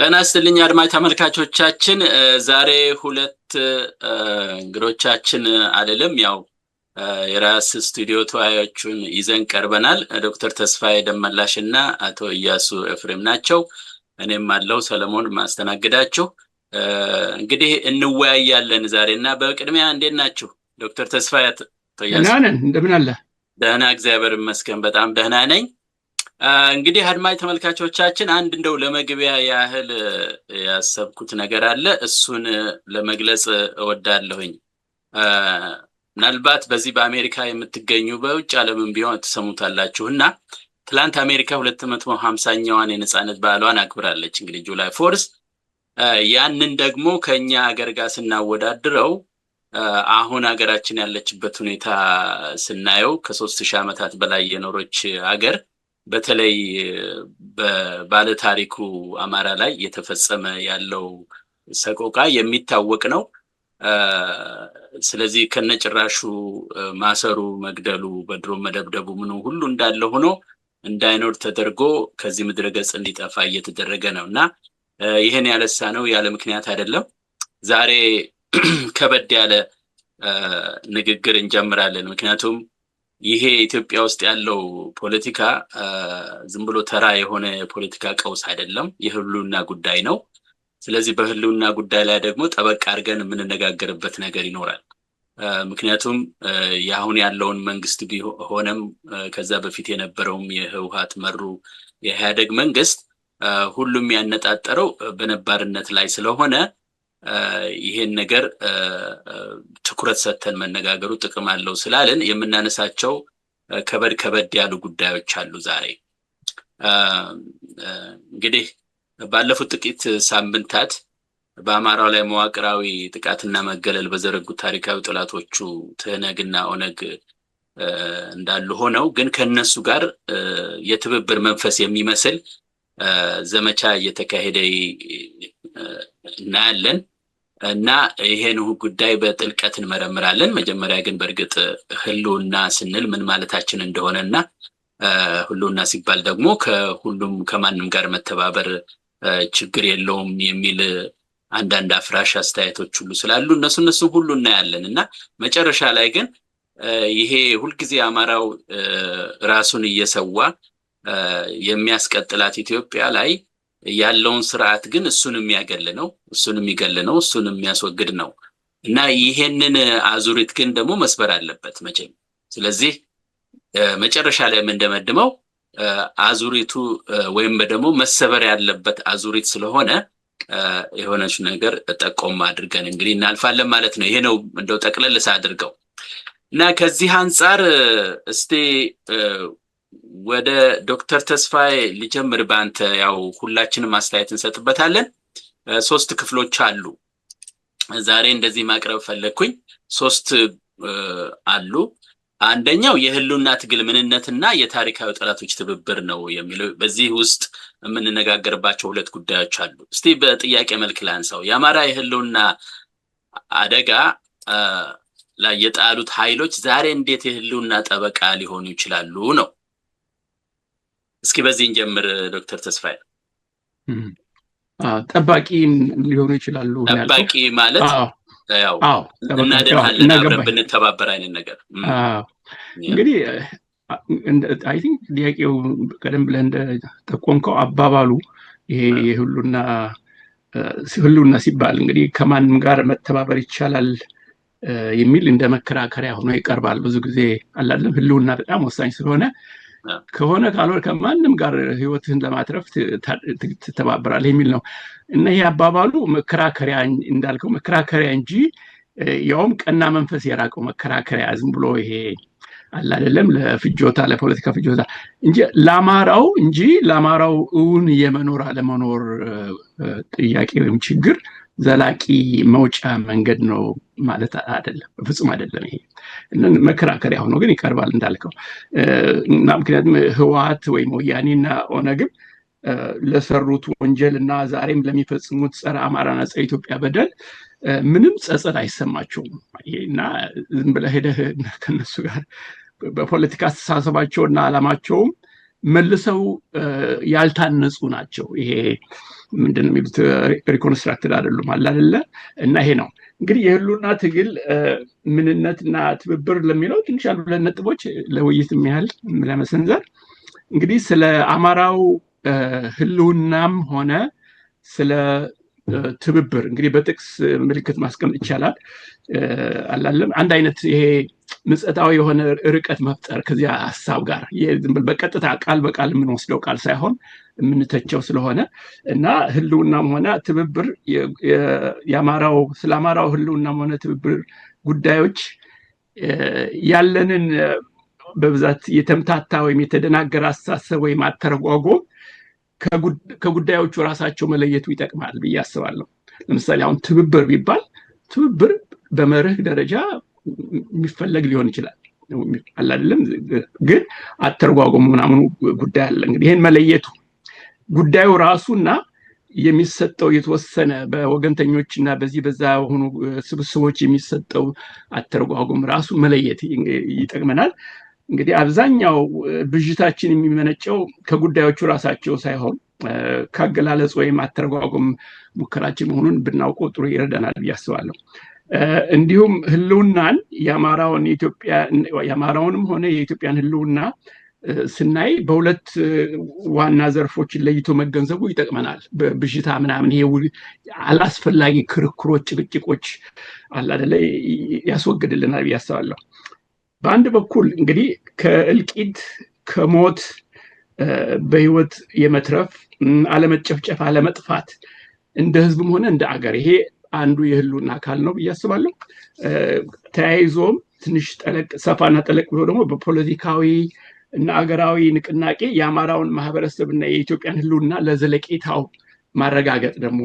ጤና ይስጥልኝ አድማጭ ተመልካቾቻችን ዛሬ ሁለት እንግዶቻችን አይደለም ያው የራስ ስቱዲዮ ተወያዮቹን ይዘን ቀርበናል ዶክተር ተስፋዬ ደመላሽና አቶ ኢያሱ ኤፍሬም ናቸው እኔም አለው ሰለሞን ማስተናግዳችሁ እንግዲህ እንወያያለን ዛሬና በቅድሚያ እንዴት ናችሁ ዶክተር ተስፋዬ ተያዝ ነን እንደምን አለ ደህና እግዚአብሔር ይመስገን በጣም ደህና ነኝ እንግዲህ አድማጭ ተመልካቾቻችን አንድ እንደው ለመግቢያ ያህል ያሰብኩት ነገር አለ እሱን ለመግለጽ እወዳለሁኝ ምናልባት በዚህ በአሜሪካ የምትገኙ በውጭ ዓለምም ቢሆን ተሰሙታላችሁና ትላንት አሜሪካ 250ኛዋን የነጻነት በዓሏን አክብራለች እንግዲህ ጁላይ 4 ያንን ደግሞ ከኛ ሀገር ጋር ስናወዳድረው አሁን ሀገራችን ያለችበት ሁኔታ ስናየው ከ3000 ዓመታት በላይ የኖረች ሀገር በተለይ በባለ ታሪኩ አማራ ላይ የተፈጸመ ያለው ሰቆቃ የሚታወቅ ነው ስለዚህ ከነጭራሹ ማሰሩ መግደሉ በድሮ መደብደቡ ምኑ ሁሉ እንዳለ ሆኖ እንዳይኖር ተደርጎ ከዚህ ምድረ ገጽ እንዲጠፋ እየተደረገ ነውና ይሄን ያለሳ ነው ያለ ምክንያት አይደለም ዛሬ ከበድ ያለ ንግግር እንጀምራለን ምክንያቱም ይሄ ኢትዮጵያ ውስጥ ያለው ፖለቲካ ዝም ብሎ ተራ የሆነ ፖለቲካ ቀውስ አይደለም የህልውና ጉዳይ ነው ስለዚህ በህልውና ጉዳይ ላይ ደግሞ ጠበቅ አድርገን የምንነጋገርበት ነገር ይኖራል ምክንያቱም ያሁን ያለውን መንግስት ቢሆንም ከዛ በፊት የነበረውም የህወሓት መሩ የኢህአዴግ መንግስት ሁሉም ያነጣጠረው በነባርነት ላይ ስለሆነ ይሄን ነገር ትኩረት ሰጥተን መነጋገሩ ጥቅም አለው ስላልን የምናነሳቸው ከበድ ያሉ ጉዳዮች አሉ ዛሬ እንግዲህ ባለፉት ጥቂት ሳምንታት በአማራው ላይ መዋቅራዊ ጥቃትና መገለል በዘረጉ ታሪካዊ ጥላቶቹ ትህነግና ኦነግ እንዳሉ ሆነው ግን ከነሱ ጋር የትብብር መንፈስ የሚመስል ዘመቻ እየተካሄደ እናያለን እና ይሄን ጉዳይ በጥልቀት እንመረምራለን መጀመሪያ ግን በርግጥ ህልውና ስንል ምን ማለታችን እንደሆነና ህልውና ሲባል ደግሞ ከሁሉም ከማንም ጋር መተባበር ችግር የለውም የሚል አንዳንድ አፍራሽ አስተያየቶች ሁሉ ስላሉ እነሱ ሁሉ እናያለንና መጨረሻ ላይ ግን ይሄ ሁልጊዜ አማራው ራሱን እየሰዋ የሚያስቀጥላት ኢትዮጵያ ላይ ያለውን ስርዓት ግን እሱን የሚያገልነው እሱን የሚያስወግድ ነው እና ይሄንን አዙሪት ግን ደግሞ መስበር አለበት መቼም ስለዚህ መጨረሻ ላይ እንደመደመው አዙሪቱ ወይም ደግሞ መሰበር ያለበት አዙሪት ስለሆነ የሆነች ነገር ተጠቆም አድርገን እንግዲህ እናልፋለን ማለት ነው ይሄ ነው እንደው ጠቅለልስ አድርገው እና ከዚህ አንፃር እስቲ ወደ ዶክተር ተስፋዬ ሊጀምር ባንተ ያው ሁላችንም አስተያየት እንሰጥበታለን ሶስት ክፍሎች አሉ ዛሬ እንደዚህ ማቅረብ ፈለኩኝ ሶስት አሉ አንደኛው የህልውና ትግል ምንነትና የታሪካዊ ጠላቶች ትብብር ነው የሚለው በዚህ ውስጥ የምንነጋገርባቸው ሁለት ጉዳዮች አሉ እስቲ በጥያቄ መልክ ላንሳው የአማራ የህልውና አደጋ ላይ የጣሉት ኃይሎች ዛሬ እንዴት የህልውና ጠበቃ ሊሆኑ ይችላሉ ነው እስኪ በዚህ እንጀምር ዶክተር ተስፋዬ ጠባቂ ሊሆኑ ይችላሉ ጠባቂ ማለት ያው እናደናለን አብረን ብንተባበር አይነት ነገር እንግዲህ አይ ቲንክ ዲያቄው ቀደም ብለን እንደተቆንከው አባባሉ ይሄ የሁሉና ሲባል እንግዲህ ከማንም ጋር መተባበር ይቻላል የሚል እንደ መከራከሪያ ሆኖ ይቀርባል ብዙ ጊዜ አላለም ህልውና በጣም ወሳኝ ስለሆነ ከሆነ ካልሆነ ከማንም ጋር ህይወትን ለማትረፍ ተተባበራለህ የሚል ነው እና ይሄ አባባሉ መከራከሪያ እንዳልከው መከራከሪያ እንጂ ያውም ቀና መንፈስ የራቀው መከራከሪያ ዝም ብሎ ይሄ አይደለም ለፍጆታ ለፖለቲካ ፍጆታ እንጂ ለአማራው እውን የመኖር አለመኖር ጥያቄ ወይም ችግር ዘላቂ መውጫ መንገድ ነው ማለት አይደለም በፍጹም አይደለም ይሄ መከራከሪያ ሆኖ ግን ይቀርባል እንዳልከው እና ምክንያቱም ህወሓት ወይም ወያኔና ኦነግም ለሰሩት ወንጀልና ዛሬም ለሚፈጽሙት ጸረ አማራና ጸረ ኢትዮጵያ በደል ምንም ጸጸት አይሰማቸውም እና ዝም ብለህ ሄደህ ከነሱ ጋር በፖለቲካ አስተሳሰባቸውና አላማቸውም መልሰው ያልታነጹ ናቸው ይሄ ምንድነው የሚሉት ሪኮንስትራክትድ አይደሉም አለ አይደለ? እና ይሄ ነው እንግዲህ የህልውና ትግል ምንነትና ትብብር ለሚለው ትንሽ አንዱ ሁለት ነጥቦች ለውይይት የሚያህል ለመሰንዘር እንግዲህ ስለ አማራው ህልውናም ሆነ ስለ ትብብር እንግዲህ በጥቅስ ምልክት ማስቀመጥ ይቻላል አላለም አንድ አይነት ይሄ ምጽታዊ የሆነ ርቀት መፍጠር ከዚያ ሐሳብ ጋር በቀጥታ ቃል በቃል የምንወስደው ቃል ሳይሆን የምንተቸው ስለሆነ እና ህልውናም ሆነ ትብብር የአማራው ስለ አማራው ህልውናም ሆነ ትብብር ጉዳዮች ያለንን በብዛት የተምታታ ወይም የተደናገረ አስተሳሰብ ወይም አተረጓጎም ከጉዳዮቹ ራሳቸው መለየቱ ይጠቅማል ብዬ አስባለሁ። ለምሳሌ አሁን ትብብር ቢባል ትብብር በመርህ ደረጃ የሚፈለግ ሊሆን ይችላል አይደለም ግን አተረጓጎሙ ምናምኑ ጉዳይ አለ። እንግዲህ ይሄን መለየቱ ጉዳዩ ራሱና የሚሰጠው የተወሰነ በወገንተኞችና በዚህ በዛ ሆኑ ስብስቦች የሚሰጠው አተረጓጎም ራሱ መለየት ይጠቅመናል። እንግዲህ አብዛኛው ብዥታችን የሚመነጨው ከጉዳዮቹ ራሳቸው ሳይሆን ካገላለጽ ወይም አተረጓጎም ሙከራችን መሆኑን ብናውቀው ጥሩ ይረዳናል ብዬ አስባለሁ። እንዲሁም ህልውናን የአማራውንም ሆነ የኢትዮጵያን ህልውና ስናይ በሁለት ዋና ዘርፎች ለይቶ መገንዘቡ ይጠቅመናል። በብዥታ ምናምን ይሄ አላስፈላጊ ክርክሮች፣ ጭቅጭቆች አለ አይደለ ያስወግድልናል ብዬ አስባለሁ። በአንድ በኩል እንግዲህ ከእልቂት ከሞት በህይወት የመትረፍ አለመጨፍጨፍ አለመጥፋት እንደ ህዝብም ሆነ እንደ አገር ይሄ አንዱ የህልውና አካል ነው ብዬ አስባለሁ። ተያይዞም ትንሽ ሰፋና ጠለቅ ብሎ ደግሞ በፖለቲካዊ እና አገራዊ ንቅናቄ የአማራውን ማህበረሰብና የኢትዮጵያን ህልውና ለዘለቄታው ማረጋገጥ ደግሞ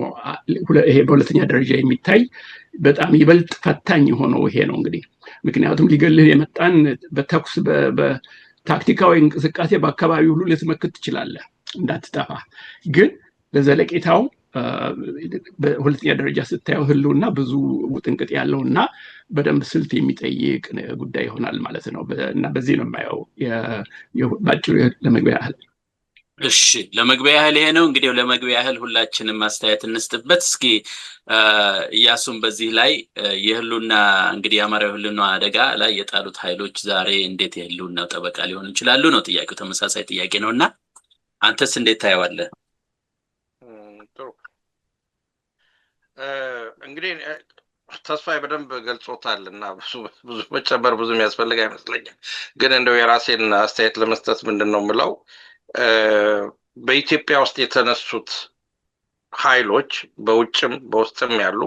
ይሄ በሁለተኛ ደረጃ የሚታይ በጣም ይበልጥ ፈታኝ የሆነው ይሄ ነው። እንግዲህ ምክንያቱም ሊገልህ የመጣን በተኩስ በታክቲካዊ እንቅስቃሴ በአካባቢ ሁሉ ልትመክት ትችላለህ እንዳትጠፋ። ግን ለዘለቄታው በሁለተኛ ደረጃ ስታየው ህልውና ብዙ ውጥንቅጥ ያለውና በደንብ ስልት የሚጠይቅ ጉዳይ ይሆናል ማለት ነው። እና በዚህ ነው የማየው ባጭሩ ለመግቢያ ያህል። እሺ ለመግቢያ ያህል ይሄ ነው እንግዲህ ለመግቢያ ያህል ሁላችንም ማስተያየት እንስጥበት። እስኪ ኢያሱም በዚህ ላይ የህልውና እንግዲህ የአማራው ህልውና አደጋ ላይ የጣሉት ኃይሎች ዛሬ እንዴት የህልውናው ጠበቃ ሊሆኑ ይችላሉ ነው ጥያቄው። ተመሳሳይ ጥያቄ ነውና አንተስ እንዴት ታየዋለህ? ጥሩ እንግዲህ ተስፋዬ በደንብ ገልጾታል እና ብዙ መጨመር ብዙ የሚያስፈልግ አይመስለኝም። ግን እንደው የራሴን አስተያየት ለመስጠት ምንድነው የምለው በኢትዮጵያ ውስጥ የተነሱት ኃይሎች በውጭም በውስጥም ያሉ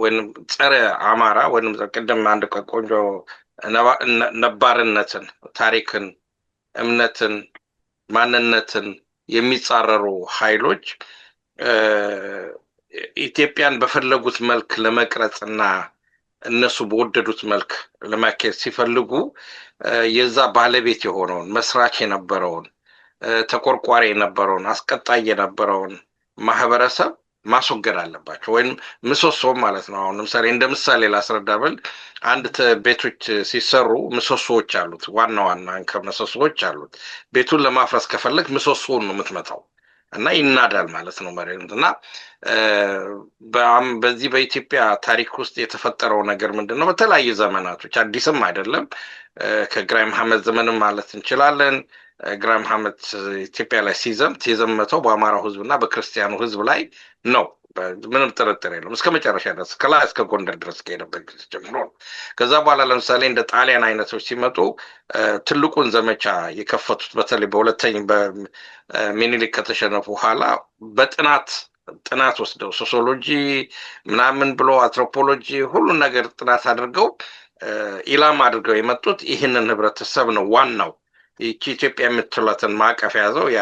ወይም ጸረ አማራ ወይም ቅድም አንድ ቆንጆ ነባርነትን፣ ታሪክን፣ እምነትን፣ ማንነትን የሚጻረሩ ኃይሎች ኢትዮጵያን በፈለጉት መልክ ለመቅረጽና እነሱ በወደዱት መልክ ለማካሄድ ሲፈልጉ የዛ ባለቤት የሆነውን መስራች የነበረውን ተቆርቋሪ የነበረውን አስቀጣይ የነበረውን ማህበረሰብ ማስወገድ አለባቸው ወይም ምሰሶ ማለት ነው። አሁን ለምሳሌ እንደ ምሳሌ ላስረዳብል አንድ ቤቶች ሲሰሩ ምሰሶዎች አሉት፣ ዋና ዋና ምሰሶዎች አሉት። ቤቱን ለማፍረስ ከፈለግ ምሰሶውን ነው የምትመታው እና ይናዳል ማለት ነው መሬት። እና በዚህ በኢትዮጵያ ታሪክ ውስጥ የተፈጠረው ነገር ምንድነው? በተለያየ ዘመናቶች አዲስም አይደለም፣ ከግራኝ መሐመድ ዘመንም ማለት እንችላለን። ግራኝ መሐመድ ኢትዮጵያ ላይ ሲዘምት የዘመተው በአማራው ህዝብና በክርስቲያኑ ህዝብ ላይ ነው። ምንም ጥርጥር የለም። እስከ መጨረሻ ድረስ ከላይ እስከ ጎንደር ድረስ ከሄደበት ጊዜ ጀምሮ ነው። ከዛ በኋላ ለምሳሌ እንደ ጣሊያን አይነቶች ሲመጡ ትልቁን ዘመቻ የከፈቱት በተለይ በሁለተኛ በሚኒሊክ ከተሸነፉ በኋላ ጥናት ወስደው ሶሲዮሎጂ ምናምን ብሎ አንትሮፖሎጂ ሁሉን ነገር ጥናት አድርገው ኢላማ አድርገው የመጡት ይህንን ህብረተሰብ ነው። ዋናው ይቺ ኢትዮጵያ የምትሏትን ማዕቀፍ ያዘው ያ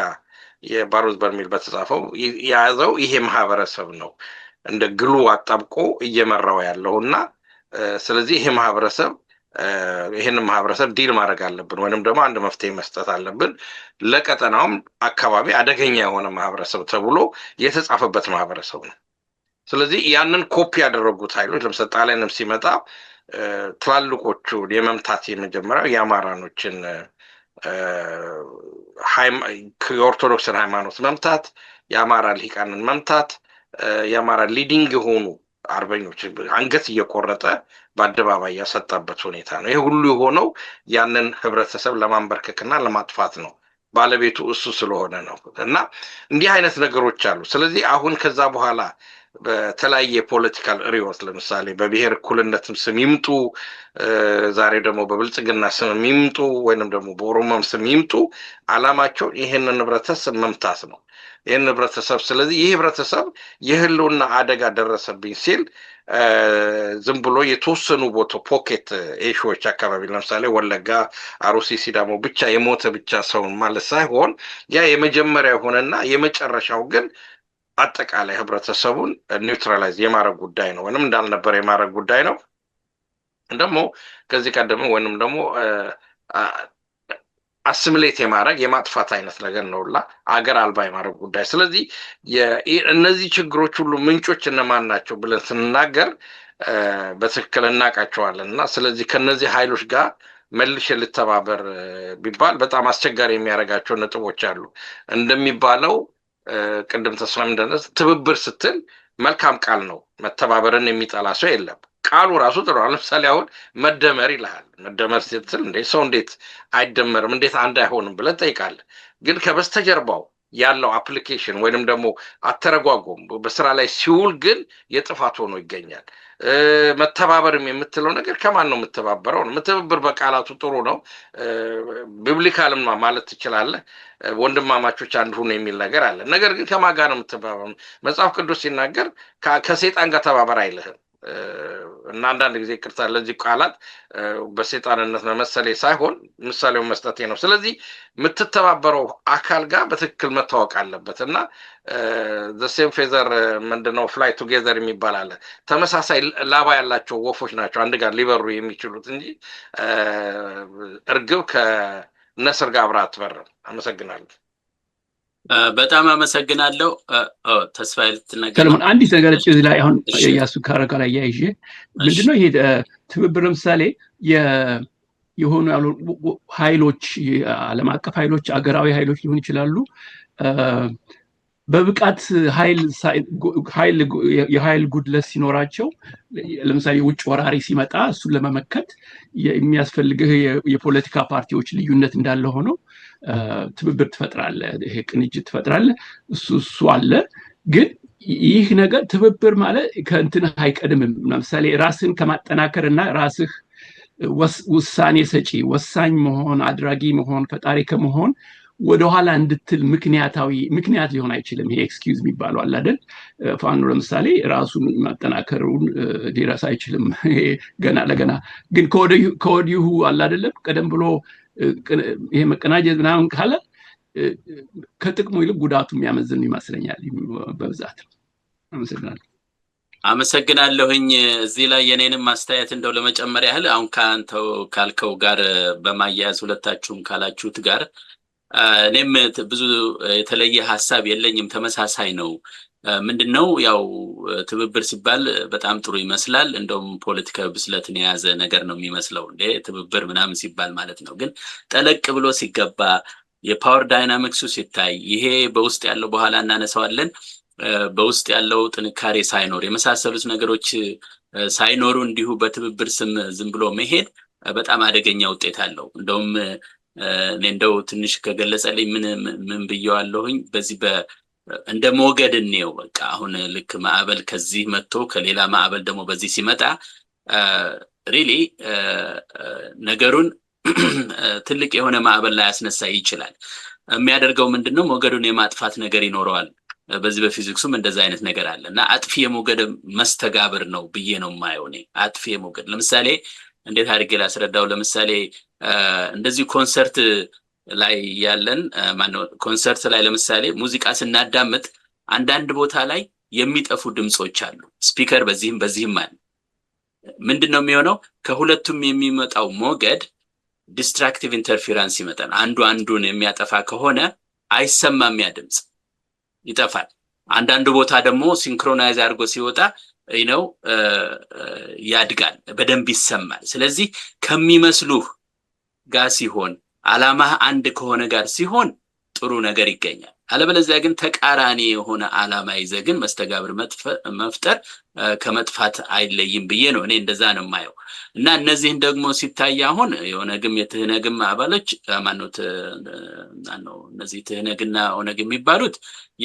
የባሩዝ በርሚል በተጻፈው ያዘው ይሄ ማህበረሰብ ነው እንደ ግሉ አጣብቆ እየመራው ያለውና ስለዚህ ይሄ ማህበረሰብ ይሄንን ማህበረሰብ ዲል ማድረግ አለብን ወይንም ደግሞ አንድ መፍትሄ መስጠት አለብን። ለቀጠናውም አካባቢ አደገኛ የሆነ ማህበረሰብ ተብሎ የተጻፈበት ማህበረሰብ ነው። ስለዚህ ያንን ኮፒ ያደረጉት ኃይሎች ለምሳሌ ጣሊያንም ሲመጣ ትላልቆቹ የመምታት የመጀመሪያው የአማራኖችን የኦርቶዶክስን ሃይማኖት መምታት፣ የአማራ ልሂቃንን መምታት የአማራ ሊዲንግ የሆኑ አርበኞች አንገት እየቆረጠ በአደባባይ ያሰጣበት ሁኔታ ነው። ይሄ ሁሉ የሆነው ያንን ህብረተሰብ ለማንበርከክና ለማጥፋት ነው። ባለቤቱ እሱ ስለሆነ ነው። እና እንዲህ አይነት ነገሮች አሉ። ስለዚህ አሁን ከዛ በኋላ በተለያየ ፖለቲካል ሪዮት ለምሳሌ በብሔር እኩልነትም ስም ይምጡ፣ ዛሬ ደግሞ በብልጽግና ስም ይምጡ፣ ወይንም ደግሞ በኦሮሞም ስም ይምጡ፣ አላማቸው ይህንን ህብረተሰብ መምታት ነው። ይህን ህብረተሰብ ስለዚህ ይህ ህብረተሰብ የህልውና አደጋ ደረሰብኝ ሲል ዝም ብሎ የተወሰኑ ቦታ ፖኬት ኤሾዎች አካባቢ ለምሳሌ ወለጋ፣ አሩሲ፣ ሲዳሞ ብቻ የሞተ ብቻ ሰውን ማለት ሳይሆን ያ የመጀመሪያ የሆነና የመጨረሻው ግን አጠቃላይ ህብረተሰቡን ኒውትራላይዝ የማድረግ ጉዳይ ነው፣ ወይንም እንዳልነበረ የማድረግ ጉዳይ ነው። ደግሞ ከዚህ ቀደም ወይንም ደግሞ አሲሚሌት የማድረግ የማጥፋት አይነት ነገር ነውላ አገር አልባ የማድረግ ጉዳይ። ስለዚህ እነዚህ ችግሮች ሁሉ ምንጮች እነማን ናቸው ብለን ስንናገር በትክክል እናውቃቸዋለን። እና ስለዚህ ከነዚህ ኃይሎች ጋር መልሼ ልተባበር ቢባል በጣም አስቸጋሪ የሚያደርጋቸው ነጥቦች አሉ። እንደሚባለው ቅድም ተስፋም እንደነስ ትብብር ስትል መልካም ቃል ነው። መተባበርን የሚጠላ ሰው የለም። ቃሉ ራሱ ጥሩ ነው። ለምሳሌ አሁን መደመር ይልሃል። መደመር ስትል እንዴ ሰው እንዴት አይደመርም እንዴት አንድ አይሆንም ብለን ጠይቃለን። ግን ከበስተጀርባው ያለው አፕሊኬሽን ወይንም ደግሞ አተረጓጎም በስራ ላይ ሲውል ግን የጥፋት ሆኖ ይገኛል። መተባበርም የምትለው ነገር ከማን ነው የምተባበረው ነው? ምትብብር በቃላቱ ጥሩ ነው። ቢብሊካልም ማለት ትችላለህ። ወንድማማቾች አንድ ሁኑ የሚል ነገር አለ። ነገር ግን ከማን ጋር ነው የምትተባበረው? መጽሐፍ ቅዱስ ሲናገር ከሰይጣን ጋር ተባበር አይልህም። እና አንዳንድ ጊዜ ይቅርታ ለዚህ ቃላት በሰይጣንነት መመሰሌ ሳይሆን ምሳሌውን መስጠቴ ነው። ስለዚህ የምትተባበረው አካል ጋር በትክክል መታወቅ አለበት። እና the same feather ምንድነው fly together የሚባል አለ። ተመሳሳይ ላባ ያላቸው ወፎች ናቸው አንድ ጋር ሊበሩ የሚችሉት እንጂ እርግብ ከነስር ጋር አብራ አትበርም። አመሰግናለሁ። በጣም አመሰግናለሁ። ተስፋዬ ልትነገር ሰለሞን አንዲት ነገር እዚህ ላይ አሁን ያሱ ካረጋ ላይ ያይዤ ምንድነው ይሄ ትብብር ለምሳሌ የሆኑ ያሉ ኃይሎች ዓለም አቀፍ ኃይሎች አገራዊ ኃይሎች ሊሆን ይችላሉ በብቃት የኃይል ጉድለት ሲኖራቸው ለምሳሌ ውጭ ወራሪ ሲመጣ እሱን ለመመከት የሚያስፈልግህ የፖለቲካ ፓርቲዎች ልዩነት እንዳለ ሆኖ ትብብር ትፈጥራለህ፣ ይሄ ቅንጅት ትፈጥራለህ። እሱ አለ። ግን ይህ ነገር ትብብር ማለት ከእንትን አይቀድምም። ለምሳሌ ራስን ከማጠናከርና ራስህ ውሳኔ ሰጪ ወሳኝ መሆን አድራጊ መሆን ፈጣሪ ከመሆን ወደኋላ እንድትል ምክንያት ሊሆን አይችልም። ይሄ ኤክስኪውዝ የሚባለው አለ አይደል? ፋኖ ለምሳሌ ራሱን ማጠናከሩን ሊረሳ አይችልም። ይሄ ገና ለገና ግን ከወዲሁ አለ አይደለም ቀደም ብሎ ይሄ መቀናጀት ምናምን ካለ ከጥቅሙ ይልቅ ጉዳቱ የሚያመዝን ይመስለኛል በብዛት። አመሰግናለሁኝ። እዚህ ላይ የኔንም ማስተያየት እንደው ለመጨመር ያህል አሁን ካንተው ካልከው ጋር በማያያዝ ሁለታችሁም ካላችሁት ጋር እኔም ብዙ የተለየ ሐሳብ የለኝም፣ ተመሳሳይ ነው። ምንድነው ያው ትብብር ሲባል በጣም ጥሩ ይመስላል፣ እንደውም ፖለቲካዊ ብስለትን የያዘ ነገር ነው የሚመስለው እንዴ ትብብር ምናምን ሲባል ማለት ነው። ግን ጠለቅ ብሎ ሲገባ የፓወር ዳይናሚክሱ ሲታይ ይሄ በውስጥ ያለው በኋላ እናነሳዋለን በውስጥ ያለው ጥንካሬ ሳይኖር የመሳሰሉት ነገሮች ሳይኖሩ እንዲሁ በትብብር ስም ዝም ብሎ መሄድ በጣም አደገኛ ውጤት አለው። እንደውም እንደው ትንሽ ከገለጸልኝ ምን ብየዋለሁኝ በዚህ እንደ ሞገድ ነው። በቃ አሁን ልክ ማዕበል ከዚህ መጥቶ ከሌላ ማዕበል ደግሞ በዚህ ሲመጣ ሪሊ ነገሩን ትልቅ የሆነ ማዕበል ላይ ያስነሳ ይችላል። የሚያደርገው ምንድነው ሞገዱን የማጥፋት ነገር ይኖረዋል። በዚህ በፊዚክሱም እንደዛ አይነት ነገር አለ እና አጥፊ የሞገድ መስተጋብር ነው ብዬ ነው የማየው እኔ። አጥፊ የሞገድ ለምሳሌ እንዴት አድርጌ ላስረዳው? ለምሳሌ እንደዚህ ኮንሰርት ላይ ያለን ኮንሰርት ላይ ለምሳሌ ሙዚቃ ስናዳምጥ አንዳንድ ቦታ ላይ የሚጠፉ ድምጾች አሉ። ስፒከር በዚህም አለ። ምንድነው የሚሆነው? ከሁለቱም የሚመጣው ሞገድ ዲስትራክቲቭ ኢንተርፌረንስ ይመጣል። አንዱን የሚያጠፋ ከሆነ አይሰማም፣ ያ ድምጽ ይጠፋል። አንዳንድ ቦታ ደግሞ ሲንክሮናይዝ አድርጎ ሲወጣ ያድጋል፣ በደንብ ይሰማል። ስለዚህ ከሚመስሉህ ጋር ሲሆን አላማህ አንድ ከሆነ ጋር ሲሆን ጥሩ ነገር ይገኛል። አለበለዚያ ግን ተቃራኒ የሆነ ዓላማ ይዘህ ግን መስተጋብር መፍጠር ከመጥፋት አይለይም ብዬ ነው እኔ እንደዛ ነው የማየው። እና እነዚህን ደግሞ ሲታይ አሁን የኦነግም የትህነግም አባሎች እነዚህ ትህነግና ኦነግ የሚባሉት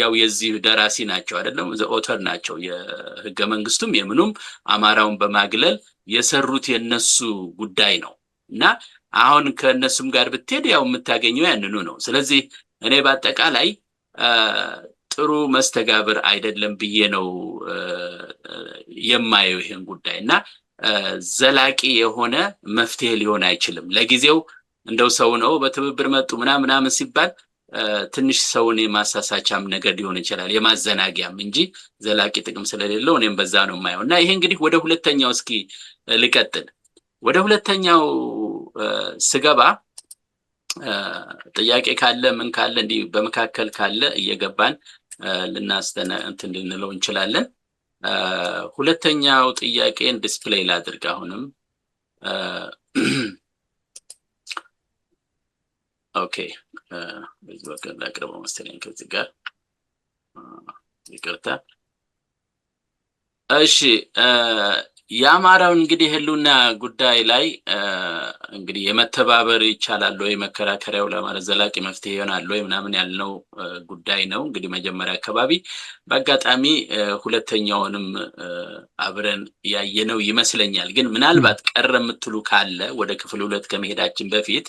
ያው የዚህ ደራሲ ናቸው አይደለም፣ ኦተር ናቸው። የህገ መንግስቱም የምኑም አማራውን በማግለል የሰሩት የነሱ ጉዳይ ነው እና አሁን ከነሱም ጋር ብትሄድ ያው የምታገኘው ያንኑ ነው። ስለዚህ እኔ በአጠቃላይ ጥሩ መስተጋብር አይደለም ብዬ ነው የማየው ይሄን ጉዳይ እና ዘላቂ የሆነ መፍትሄ ሊሆን አይችልም። ለጊዜው እንደው ሰው ነው በትብብር መጡ ምናምን ሲባል ትንሽ ሰውን የማሳሳቻም ነገር ሊሆን ይችላል የማዘናጊያም እንጂ ዘላቂ ጥቅም ስለሌለው እኔም በዛ ነው የማየው እና ይሄ እንግዲህ ወደ ሁለተኛው እስኪ ልቀጥል። ወደ ሁለተኛው ስገባ ጥያቄ ካለ ምን ካለ እንዲህ በመካከል ካለ እየገባን እንትን ልንለው እንችላለን። ሁለተኛው ጥያቄን ዲስፕሌይ ላድርግ አሁንም። ኦኬ በዚህ ወቅት ላቅርበው መሰለኝ ከዚህ ጋር ይቅርታ። እሺ የአማራው እንግዲህ ህልውና ጉዳይ ላይ እንግዲህ የመተባበር ይቻላል ወይ መከራከሪያው ለማለት ዘላቂ መፍትሄ ይሆናል ወይ ምናምን ያልነው ጉዳይ ነው። እንግዲህ መጀመሪያ አካባቢ በአጋጣሚ ሁለተኛውንም አብረን ያየነው ይመስለኛል። ግን ምናልባት ቀረ የምትሉ ካለ ወደ ክፍል 2 ከመሄዳችን በፊት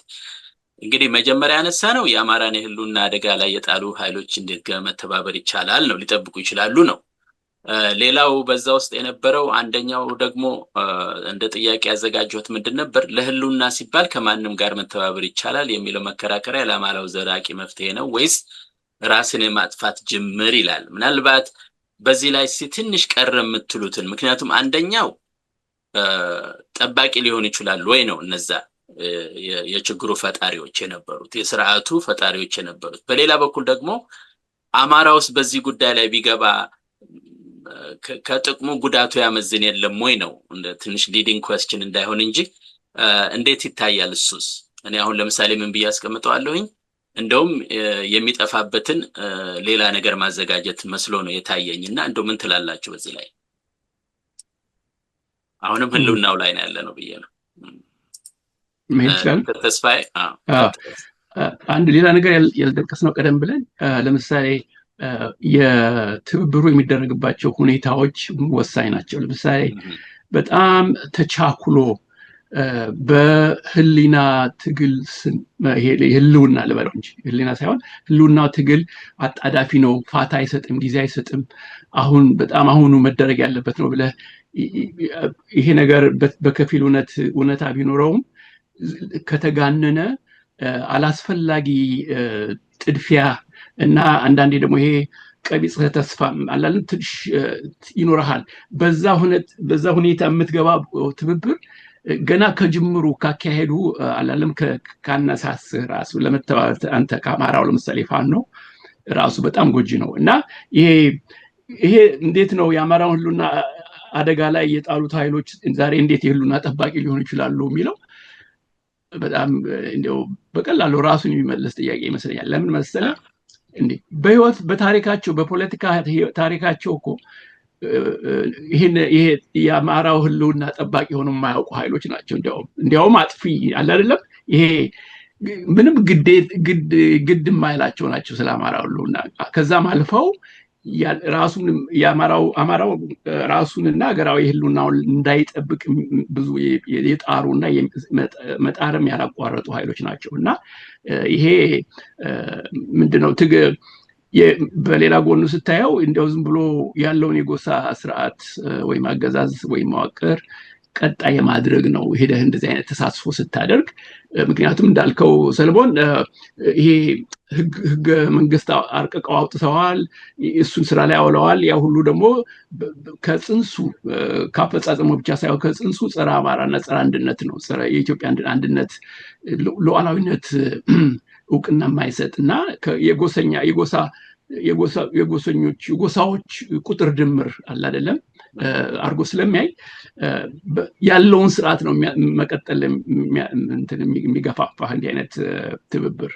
እንግዲህ መጀመሪያ ያነሳ ነው የአማራን ህልውና አደጋ ላይ የጣሉ ኃይሎች እንዴት መተባበር ይቻላል ነው፣ ሊጠብቁ ይችላሉ ነው። ሌላው በዛ ውስጥ የነበረው አንደኛው ደግሞ እንደ ጥያቄ ያዘጋጀሁት ምንድን ነበር? ለህልውና ሲባል ከማንም ጋር መተባበር ይቻላል የሚለው መከራከሪያ ለአማራው ዘላቂ መፍትሄ ነው ወይስ ራስን የማጥፋት ጅምር ይላል። ምናልባት በዚህ ላይ ትንሽ ቀረ የምትሉትን፣ ምክንያቱም አንደኛው ጠባቂ ሊሆን ይችላል ወይ ነው እነዛ የችግሩ ፈጣሪዎች የነበሩት የስርዓቱ ፈጣሪዎች የነበሩት። በሌላ በኩል ደግሞ አማራ ውስጥ በዚህ ጉዳይ ላይ ቢገባ ከጥቅሙ ጉዳቱ ያመዝን የለም ወይ ነው ትንሽ ሊዲንግ ኩዌስችን እንዳይሆን እንጂ እንዴት ይታያል እሱስ? እኔ አሁን ለምሳሌ ምን ብዬ አስቀምጠዋለሁኝ እንደውም የሚጠፋበትን ሌላ ነገር ማዘጋጀት መስሎ ነው የታየኝና እንደው ምን ትላላችሁ በዚህ ላይ? አሁንም ህልውናው ላይ ነው ያለ ነው ብዬ ነው ተስፋዬ። አንድ ሌላ ነገር ያልጠቀስነው ቀደም ብለን ለምሳሌ የትብብሩ የሚደረግባቸው ሁኔታዎች ወሳኝ ናቸው። ለምሳሌ በጣም ተቻኩሎ በህሊና ትግል ህልውና ልበለው እንጂ ህሊና ሳይሆን ህልውና ትግል አጣዳፊ ነው፣ ፋታ አይሰጥም፣ ጊዜ አይሰጥም፣ አሁኑ መደረግ ያለበት ነው ብለህ ይሄ ነገር በከፊል እውነታ ቢኖረውም ከተጋነነ አላስፈላጊ ጥድፊያ እና አንዳንዴ ደግሞ ይሄ ቀቢጸ ተስፋ አላለም ትንሽ ይኖርሃል። በዛ ሁኔታ የምትገባ ትብብር ገና ከጅምሩ ካካሄዱ አላለም ካነሳስህ ራሱ ለመተባበር አንተ ከአማራው ለምሳሌ ፋኖ ራሱ በጣም ጎጂ ነው እና ይሄ እንዴት ነው የአማራውን ህልውና አደጋ ላይ የጣሉት ኃይሎች ዛሬ እንዴት የህልውና ጠባቂ ሊሆኑ ይችላሉ የሚለው በጣም እንደው በቀላሉ ራሱን የሚመለስ ጥያቄ ይመስለኛል። ለምን መሰለህ እንዴ በህይወት በታሪካቸው በፖለቲካ ታሪካቸው እኮ ይሄ የአማራው ህልውና ጠባቂ ሆኖ የማያውቁ ኃይሎች ናቸው። እንዲያውም አጥፊ አለ አይደለም ይሄ ምንም ግድ የማይላቸው ናቸው ስለ አማራው ህልውና። ከዛም አልፈው አማራው ራሱንና ሀገራዊ ህልውናውን እንዳይጠብቅ ብዙ የጣሩና መጣርም ያላቋረጡ ኃይሎች ናቸው እና ይሄ ምንድነው በሌላ ጎኑ ስታየው እንደው ዝም ብሎ ያለውን የጎሳ ስርዓት ወይም አገዛዝ ወይም መዋቅር ቀጣይ የማድረግ ነው ሄደህ እንደዚህ አይነት ተሳትፎ ስታደርግ። ምክንያቱም እንዳልከው ሰለሞን ይሄ ህገ መንግስት አርቅቀው አውጥተዋል፣ እሱን ስራ ላይ አውለዋል። ያ ሁሉ ደግሞ ከጽንሱ ካፈጻጸሙ ብቻ ሳይሆን ከጽንሱ ጸረ አማራና ጸረ አንድነት ነው፣ ጸረ የኢትዮጵያ አንድነት ሉዓላዊነት እውቅና የማይሰጥ እና የጎሳዎች ቁጥር ድምር አለ አይደለም አርጎ ስለሚያይ ያለውን ስርዓት ነው መቀጠል የሚገፋፋ እንዲህ አይነት ትብብር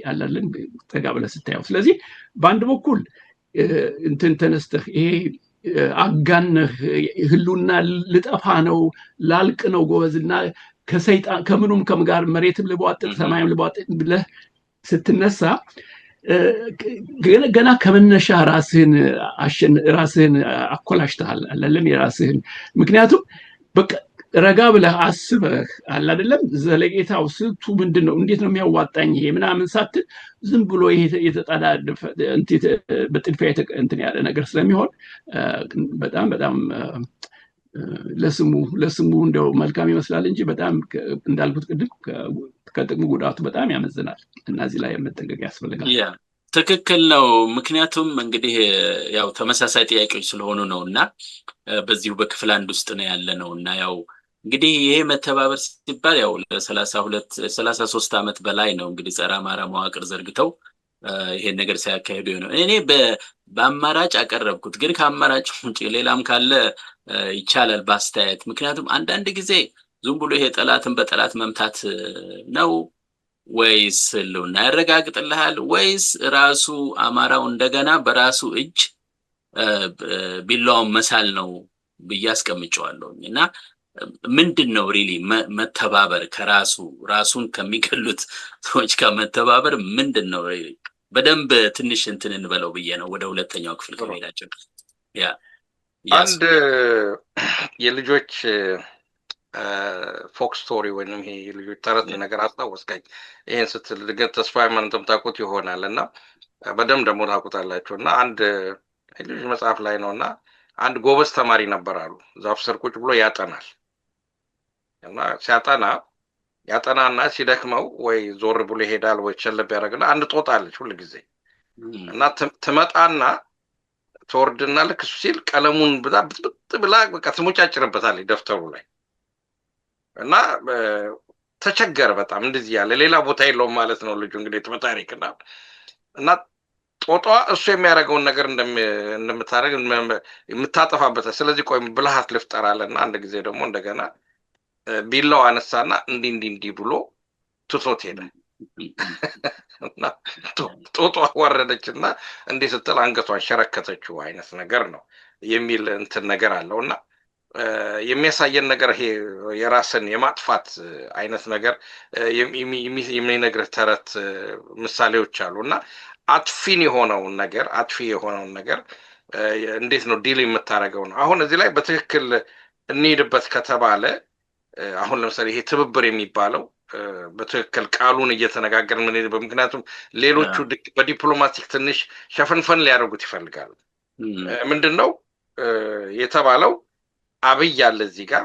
አላለን ጠጋ ብለህ ስታየው። ስለዚህ በአንድ በኩል እንትን ተነስተህ ይሄ አጋነህ ህሉና ልጠፋ ነው ላልቅ ነው ጎበዝና ከሰይጣን ከምኑም ጋር መሬትም ልቧጥጥ ሰማይም ልቧጥጥ ብለህ ስትነሳ ገና ከመነሻ ራስህን አኮላሽተሃል አላለን የራስህን። ምክንያቱም በቃ ረጋ ብለህ አስበህ አለ አይደለም ዘለቄታው ስልቱ ምንድነው እንዴት ነው የሚያዋጣኝ ይሄ ምናምን ሳትል ዝም ብሎ ይሄ የተጣዳደፈ በጥድፊያ እንትን ያለ ነገር ስለሚሆን በጣም በጣም ለስሙ እንደው መልካም ይመስላል እንጂ በጣም እንዳልኩት ቅድም ከጥቅሙ ጉዳቱ በጣም ያመዝናል እና እዚህ ላይ መጠንቀቅ ያስፈልጋል። ትክክል ነው። ምክንያቱም እንግዲህ ያው ተመሳሳይ ጥያቄዎች ስለሆኑ ነውና በዚሁ በክፍል አንድ ውስጥ ነው ያለ ነውና ያው እንግዲህ ይሄ መተባበር ሲባል ያው ለ33 ዓመት በላይ ነው እንግዲህ ጸረ አማራ መዋቅር ዘርግተው ይሄን ነገር ሲያካሂዱ ነው። እኔ በአማራጭ አቀረብኩት፣ ግን ከአማራጭ ውጪ ሌላም ካለ ይቻላል በአስተያየት። ምክንያቱም አንዳንድ ጊዜ ዝም ብሎ ይሄ ጠላትን በጠላት መምታት ነው ወይስ ህልውና ያረጋግጥልሃል ወይስ ራሱ አማራው እንደገና በራሱ እጅ ቢላውን መሳል ነው ብዬ አስቀምጨዋለሁ። እና ምንድነው ሪሊ መተባበር ራሱን ከሚገሉት ሰዎች ጋር መተባበር ምንድነው ሪሊ? በደንብ ትንሽ እንትን እንበለው ብዬ ነው ወደ ሁለተኛው ክፍል ከመሄዳችን። አንድ የልጆች ፎክ ስቶሪ ወይንም ይሄ የልጆች ተረት ነገር አስታወስከኝ። ይሄን ስትል ግን ተስፋ ሃይማኖትም ታውቁት ይሆናል እና በደንብ ደግሞ ታውቁታላችሁ። እና አንድ ልጅ መጽሐፍ ላይ ነው እና አንድ ጎበዝ ተማሪ ነበር አሉ። ዛፍ ስር ቁጭ ብሎ ያጠናል እና ያጠናና ሲደክመው ወይ ዞር ብሎ ይሄዳል ወይ ቸለብ ያደርግና አንድ ጦጣ አለች ሁሉ ጊዜ እና ትመጣና ትወርድና ልክ እሱ ሲል ቀለሙን ብላ በቃ ትሞጫጭርበታለች ደፍተሩ ላይ እና ተቸገረ በጣም እንደዚህ ያለ ሌላ ቦታ የለውም ማለት ነው ልጁ እንግዲህ ተመታሪክና እና ጦጣዋ እሱ የሚያደርገውን ነገር እንደምታደርግ የምታጠፋበት ስለዚህ ቆይ ብልሃት ልፍጠራለና አንድ ጊዜ ደግሞ እንደገና ቢላው አነሳና እንዲህ ብሎ ትቶት ሄደ። እና ጦጣዋ ወረደችና እንዲህ ስትል አንገቷን ሸረከተችው አይነት ነገር ነው የሚል እንትን ነገር አለውና የሚያሳየን ነገር ይሄ የራስን የማጥፋት አይነት ነገር የሚነግርህ ተረት ምሳሌዎች አሉና አጥፊ የሆነውን ነገር እንዴት ነው ዲል የምታደርገው ነው። አሁን እዚህ ላይ በትክክል እንሄድበት ከተባለ አሁን ለምሳሌ ይሄ ትብብር የሚባለው በትክክል ቃሉን እየተነጋገርን ምን ይልበ ምክንያቱም ሌሎቹ በዲፕሎማቲክ ትንሽ ሸፈንፈን ሊያደርጉት ይፈልጋሉ። ምንድነው የተባለው? አብይ ያለ እዚህ ጋር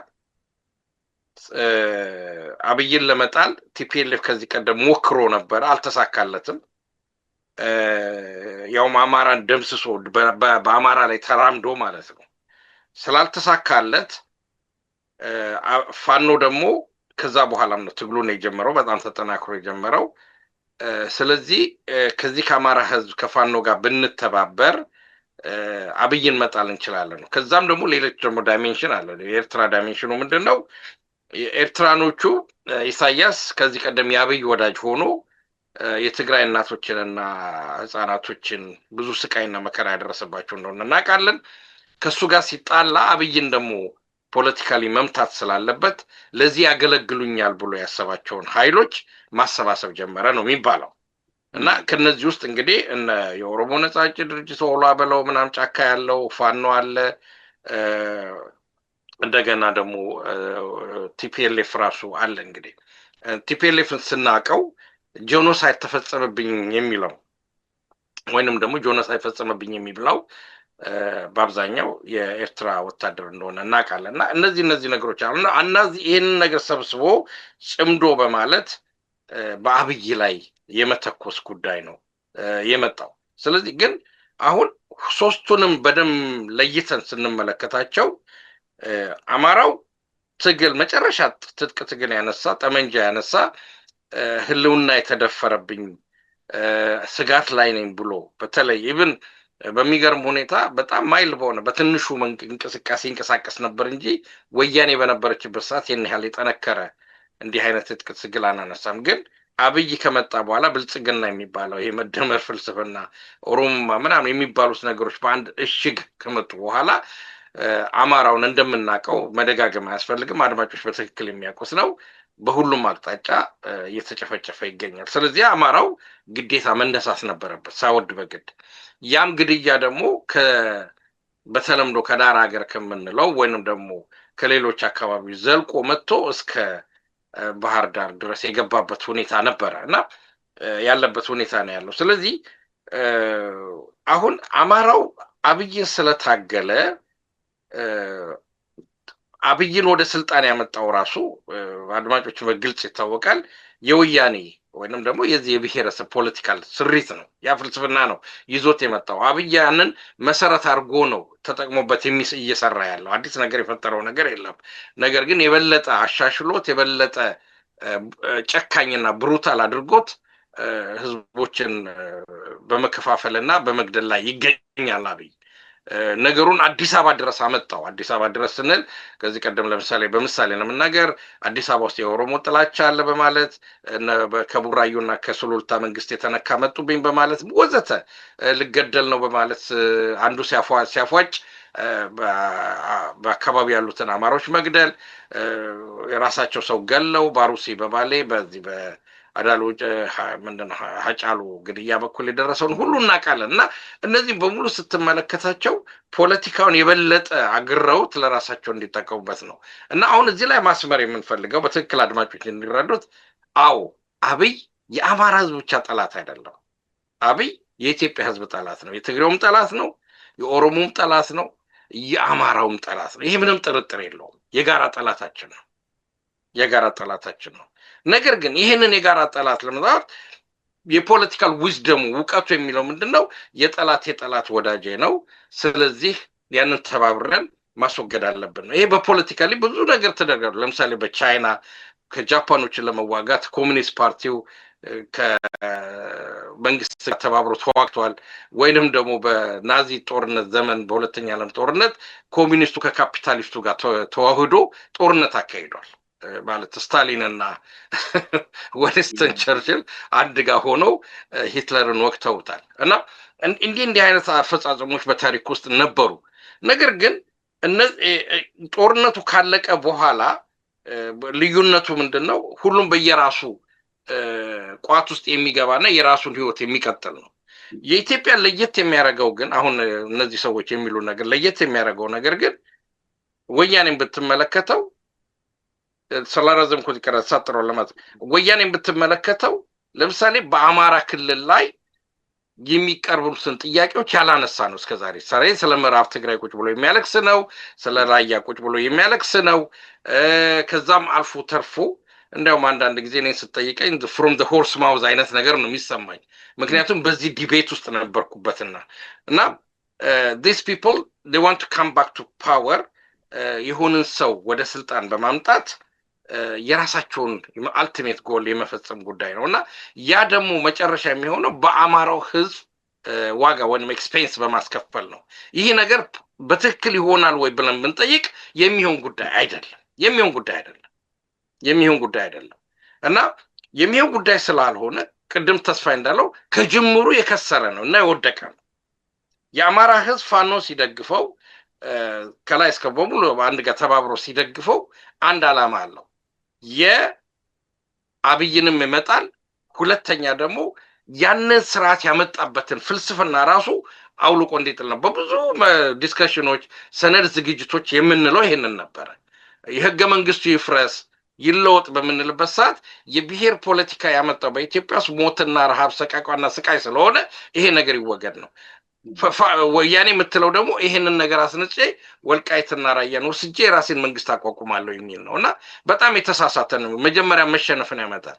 አብይን ለመጣል ቲፒኤልኤፍ ከዚህ ቀደም ሞክሮ ነበር፣ አልተሳካለትም። ያው አማራን ደምስሶ በአማራ ላይ ተራምዶ ማለት ነው። ስላልተሳካለት ፋኖ ደግሞ ከዛ በኋላም ነው ትግሉን የጀመረው፣ በጣም ተጠናክሮ የጀመረው። ስለዚህ ከዚህ ከአማራ ህዝብ ከፋኖ ጋር ብንተባበር አብይን መጣል እንችላለን ነው። ከዛም ደግሞ ሌሎች ደግሞ ዳይሜንሽን አለ። የኤርትራ ዳይሜንሽኑ ምንድነው? የኤርትራኖቹ ኢሳያስ ከዚህ ቀደም የአብይ ወዳጅ ሆኖ የትግራይ እናቶችንና ህፃናቶችን ብዙ ስቃይና መከራ ያደረሰባቸው እንደሆነ እናውቃለን። ከሱ ጋር ሲጣላ አብይን ደግሞ ፖለቲካሊ መምታት ስላለበት ለዚህ ያገለግሉኛል ብሎ ያሰባቸውን ኃይሎች ማሰባሰብ ጀመረ ነው የሚባለው። እና ከነዚህ ውስጥ እንግዲህ እነ የኦሮሞ ነጻ አውጪ ድርጅት ኦላ በለው ምናምን ጫካ ያለው ፋኖ አለ። እንደገና ደግሞ ቲፒኤልኤፍ ራሱ አለ። እንግዲህ ቲፒኤልኤፍን ስናቀው ጄኖሳይድ ተፈጸመብኝ የሚለው ወይንም ደግሞ ጄኖሳይድ ፈጸመብኝ የሚብለው በአብዛኛው የኤርትራ ወታደር እንደሆነ እናውቃለን። እና እነዚህ ነገሮች አሉና እነዚህ ይሄንን ነገር ሰብስቦ ጽምዶ በማለት በአብይ ላይ የመተኮስ ጉዳይ ነው የመጣው። ስለዚህ ግን አሁን ሶስቱንም በደንብ ለይተን ስንመለከታቸው አማራው ትግል መጨረሻ ትጥቅ ትግል ያነሳ ጠመንጃ ያነሳ ህልውና የተደፈረብኝ ስጋት ላይ ነኝ ብሎ በተለይ ኢቭን በሚገርም ሁኔታ በጣም ማይል በሆነ በትንሹ እንቅስቃሴ ይንቀሳቀስ ነበር እንጂ ወያኔ በነበረችበት ሰዓት ይህን ያህል የጠነከረ እንዲህ አይነት ትጥቅ ትግል አናነሳም። ግን አብይ ከመጣ በኋላ ብልጽግና የሚባለው ይሄ መደመር ፍልስፍና ኦሮሞማ ምናምን የሚባሉት ነገሮች በአንድ እሽግ ከመጡ በኋላ አማራውን እንደምናውቀው መደጋገም አያስፈልግም። አድማጮች በትክክል የሚያውቁት ነው። በሁሉም አቅጣጫ እየተጨፈጨፈ ይገኛል። ስለዚህ አማራው ግዴታ መነሳት ነበረበት ሳይወድ በግድ። ያም ግድያ ደግሞ በተለምዶ ከዳር ሀገር ከምንለው ወይንም ደግሞ ከሌሎች አካባቢዎች ዘልቆ መጥቶ እስከ ባህር ዳር ድረስ የገባበት ሁኔታ ነበረ እና ያለበት ሁኔታ ነው ያለው። ስለዚህ አሁን አማራው አብይን ስለታገለ አብይን ወደ ስልጣን ያመጣው ራሱ አድማጮች በግልጽ ይታወቃል የወያኔ ወይንም ደግሞ የዚህ የብሔረሰብ ፖለቲካል ስሪት ነው። ያ ፍልስፍና ነው ይዞት የመጣው። አብይ ያንን መሰረት አድርጎ ነው ተጠቅሞበት እየሰራ ያለው። አዲስ ነገር የፈጠረው ነገር የለም። ነገር ግን የበለጠ አሻሽሎት የበለጠ ጨካኝና ብሩታል አድርጎት ህዝቦችን በመከፋፈልና በመግደል ላይ ይገኛል አብይ። ነገሩን አዲስ አበባ ድረስ አመጣው። አዲስ አበባ ድረስ ስንል ከዚህ ቀደም ለምሳሌ በምሳሌ ለመናገር አዲስ አበባ ውስጥ የኦሮሞ ጥላቻ አለ በማለት ከቡራዩና ከሱሉልታ መንግስት የተነካ መጡብኝ በማለት ወዘተ ልገደል ነው በማለት አንዱ ሲያፏጭ በአካባቢ ያሉትን አማሮች መግደል፣ የራሳቸው ሰው ገለው ባሩሲ በባሌ በዚህ አዳሉ ምንድነው ሀጫሉ ግድያ በኩል የደረሰውን ሁሉ እናውቃለን። እና እነዚህም በሙሉ ስትመለከታቸው ፖለቲካውን የበለጠ አግረውት ለራሳቸው እንዲጠቀሙበት ነው። እና አሁን እዚህ ላይ ማስመር የምንፈልገው በትክክል አድማጮች እንዲረዱት፣ አዎ አብይ የአማራ ህዝብ ብቻ ጠላት አይደለም። አብይ የኢትዮጵያ ህዝብ ጠላት ነው። የትግሬውም ጠላት ነው፣ የኦሮሞም ጠላት ነው፣ የአማራውም ጠላት ነው። ይሄ ምንም ጥርጥር የለውም። የጋራ ጠላታችን ነው። የጋራ ጠላታችን ነው። ነገር ግን ይህንን የጋራ ጠላት ለመዛት የፖለቲካል ዊዝደሙ እውቀቱ የሚለው ምንድነው? የጠላት ወዳጄ ነው። ስለዚህ ያንን ተባብረን ማስወገድ አለብን ነው። ይሄ በፖለቲካሊ ብዙ ነገር ተደርጓል። ለምሳሌ በቻይና ከጃፓኖችን ለመዋጋት ኮሚኒስት ፓርቲው ከመንግስት ተባብሮ ተዋግቷል። ወይንም ደግሞ በናዚ ጦርነት ዘመን በሁለተኛ ዓለም ጦርነት ኮሚኒስቱ ከካፒታሊስቱ ጋር ተዋህዶ ጦርነት አካሂዷል። ማለት ስታሊንና ዊንስተን ቸርችል አንድ ጋር ሆነው ሂትለርን ወቅተውታል። እና እንዲህ አይነት አፈጻጸሞች በታሪክ ውስጥ ነበሩ። ነገር ግን ጦርነቱ ካለቀ በኋላ ልዩነቱ ምንድነው? ሁሉም በየራሱ ቋት ውስጥ የሚገባና የራሱን ህይወት የሚቀጥል ነው። የኢትዮጵያ ለየት የሚያደርገው ግን አሁን እነዚህ ሰዎች የሚሉ ነገር ለየት የሚያደርገው ነገር ግን ወያኔን ብትመለከተው ሰላራዘም ኮንከራ ሳጥሮ ለማለት ወያኔን ብትመለከተው ለምሳሌ በአማራ ክልል ላይ የሚቀርቡትን ጥያቄዎች ያላነሳ ነው እስከዛሬ። ስለ ምዕራብ ትግራይ ቁጭ ብሎ የሚያለቅስ ነው፣ ስለ ራያ ቁጭ ብሎ የሚያለቅስ ነው። ከዛም አልፎ ተርፎ እንደውም አንዳንድ ጊዜ እኔን ስትጠይቀኝ ፍሮም ዘ ሆርስ ማውዝ አይነት ነገር ነው የሚሰማኝ። ምክንያቱም በዚህ ዲቤት ውስጥ ነበርኩበትና እና these people they want to come back to power የሆነን ሰው ወደ ስልጣን በማምጣት የራሳቸውን አልቲሜት ጎል የመፈጸም ጉዳይ ነው። እና ያ ደግሞ መጨረሻ የሚሆነው በአማራው ህዝብ ዋጋ ወይም ኤክስፔንስ በማስከፈል ነው። ይህ ነገር በትክክል ይሆናል ወይ ብለን ብንጠይቅ የሚሆን ጉዳይ አይደለም። እና የሚሆን ጉዳይ ስላልሆነ ቅድም ተስፋ እንዳለው ከጅምሩ የከሰረ ነው እና የወደቀ ነው። የአማራ ህዝብ ፋኖ ሲደግፈው ከላይ እስከ በሙሉ አንድ ጋር ተባብሮ ሲደግፈው አንድ ዓላማ አለው። የአብይንም ይመጣል። ሁለተኛ ደግሞ ያንን ስርዓት ያመጣበትን ፍልስፍና ራሱ አውልቆ እንዲጥል ነው። በብዙ ዲስከሽኖች ሰነድ ዝግጅቶች የምንለው ይሄንን ነበረ። የህገ መንግስቱ ይፍረስ ይለወጥ በምንልበት ሰዓት የብሔር ፖለቲካ ያመጣው በኢትዮጵያ ውስጥ ሞትና ረሃብ ሰቃቋና ስቃይ ስለሆነ ይሄ ነገር ይወገድ ነው። ወያኔ የምትለው ደግሞ ይሄንን ነገር አስነጨ ወልቃይትና ራያን ወስጄ የራሴን መንግስት አቋቁማለሁ የሚል ነው እና በጣም የተሳሳተ ነው። መጀመሪያ መሸነፍን ያመጣል።